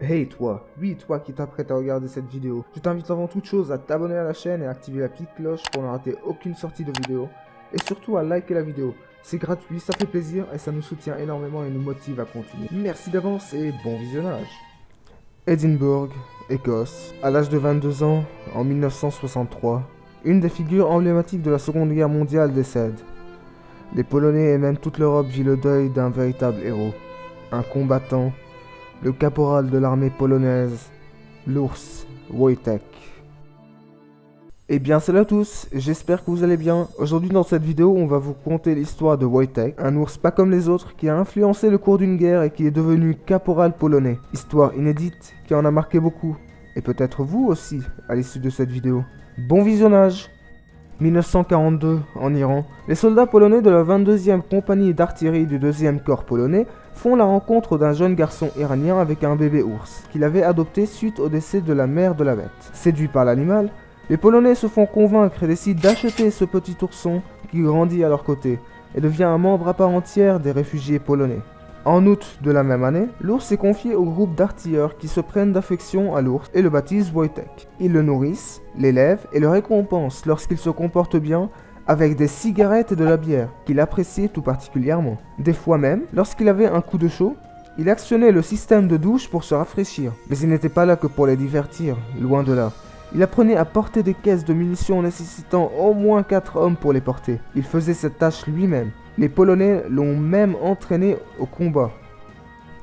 Hey toi, oui toi qui t'apprêtes à regarder cette vidéo, je t'invite avant toute chose à t'abonner à la chaîne et à activer la petite cloche pour ne rater aucune sortie de vidéo. Et surtout à liker la vidéo, c'est gratuit, ça fait plaisir et ça nous soutient énormément et nous motive à continuer. Merci d'avance et bon visionnage. Édimbourg, Écosse, à l'âge de 22 ans, en 1963, une des figures emblématiques de la Seconde Guerre mondiale décède. Les Polonais et même toute l'Europe vit le deuil d'un véritable héros, un combattant, le caporal de l'armée polonaise, l'ours Wojtek. Et bien salut à tous, j'espère que vous allez bien. Aujourd'hui dans cette vidéo, on va vous conter l'histoire de Wojtek, un ours pas comme les autres qui a influencé le cours d'une guerre et qui est devenu caporal polonais. Histoire inédite qui en a marqué beaucoup. Et peut-être vous aussi à l'issue de cette vidéo. Bon visionnage. 1942, en Iran, les soldats polonais de la 22e compagnie d'artillerie du 2e corps polonais font la rencontre d'un jeune garçon iranien avec un bébé ours, qu'il avait adopté suite au décès de la mère de la bête. Séduits par l'animal, les Polonais se font convaincre et décident d'acheter ce petit ourson qui grandit à leur côté et devient un membre à part entière des réfugiés polonais. En août de la même année, l'ours est confié au groupe d'artilleurs qui se prennent d'affection à l'ours et le baptisent Wojtek. Ils le nourrissent, l'élèvent et le récompensent lorsqu'il se comporte bien avec des cigarettes et de la bière, qu'il appréciait tout particulièrement. Des fois même, lorsqu'il avait un coup de chaud, il actionnait le système de douche pour se rafraîchir. Mais il n'était pas là que pour les divertir, loin de là. Il apprenait à porter des caisses de munitions nécessitant au moins 4 hommes pour les porter. Il faisait cette tâche lui-même. Les Polonais l'ont même entraîné au combat.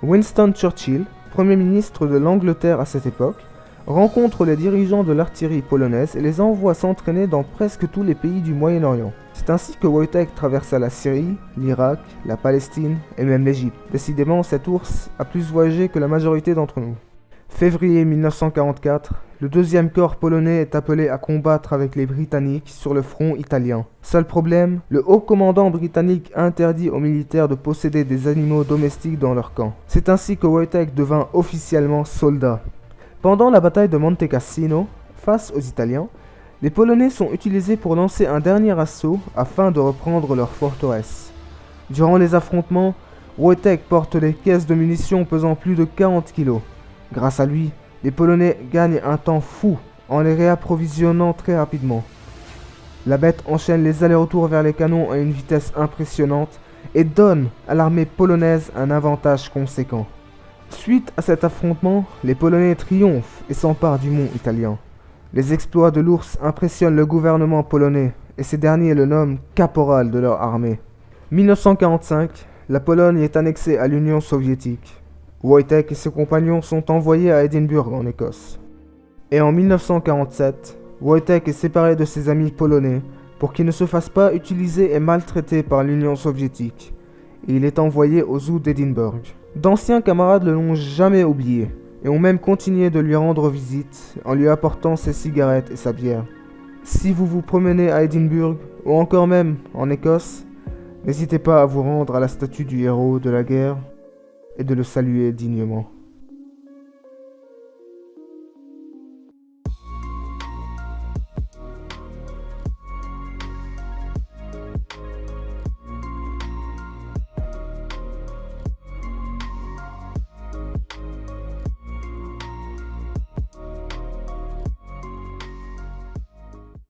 Winston Churchill, Premier ministre de l'Angleterre à cette époque, rencontre les dirigeants de l'artillerie polonaise et les envoie s'entraîner dans presque tous les pays du Moyen-Orient. C'est ainsi que Wojtek traversa la Syrie, l'Irak, la Palestine et même l'Égypte. Décidément, cet ours a plus voyagé que la majorité d'entre nous. Février 1944, le 2e corps polonais est appelé à combattre avec les Britanniques sur le front italien. Seul problème, le haut commandant britannique interdit aux militaires de posséder des animaux domestiques dans leur camp. C'est ainsi que Wojtek devint officiellement soldat. Pendant la bataille de Monte Cassino, face aux Italiens, les Polonais sont utilisés pour lancer un dernier assaut afin de reprendre leur forteresse. Durant les affrontements, Wojtek porte des caisses de munitions pesant plus de 40 kg. Grâce à lui, les Polonais gagnent un temps fou en les réapprovisionnant très rapidement. La bête enchaîne les allers-retours vers les canons à une vitesse impressionnante et donne à l'armée polonaise un avantage conséquent. Suite à cet affrontement, les Polonais triomphent et s'emparent du mont italien. Les exploits de l'ours impressionnent le gouvernement polonais et ces derniers le nomment caporal de leur armée. 1945, la Pologne est annexée à l'Union soviétique. Wojtek et ses compagnons sont envoyés à Édimbourg en Écosse. Et en 1947, Wojtek est séparé de ses amis polonais pour qu'il ne se fasse pas utiliser et maltraiter par l'Union soviétique. Et il est envoyé au zoo d'Édimbourg. D'anciens camarades ne l'ont jamais oublié et ont même continué de lui rendre visite en lui apportant ses cigarettes et sa bière. Si vous vous promenez à Édimbourg ou encore même en Écosse, n'hésitez pas à vous rendre à la statue du héros de la guerre et de le saluer dignement.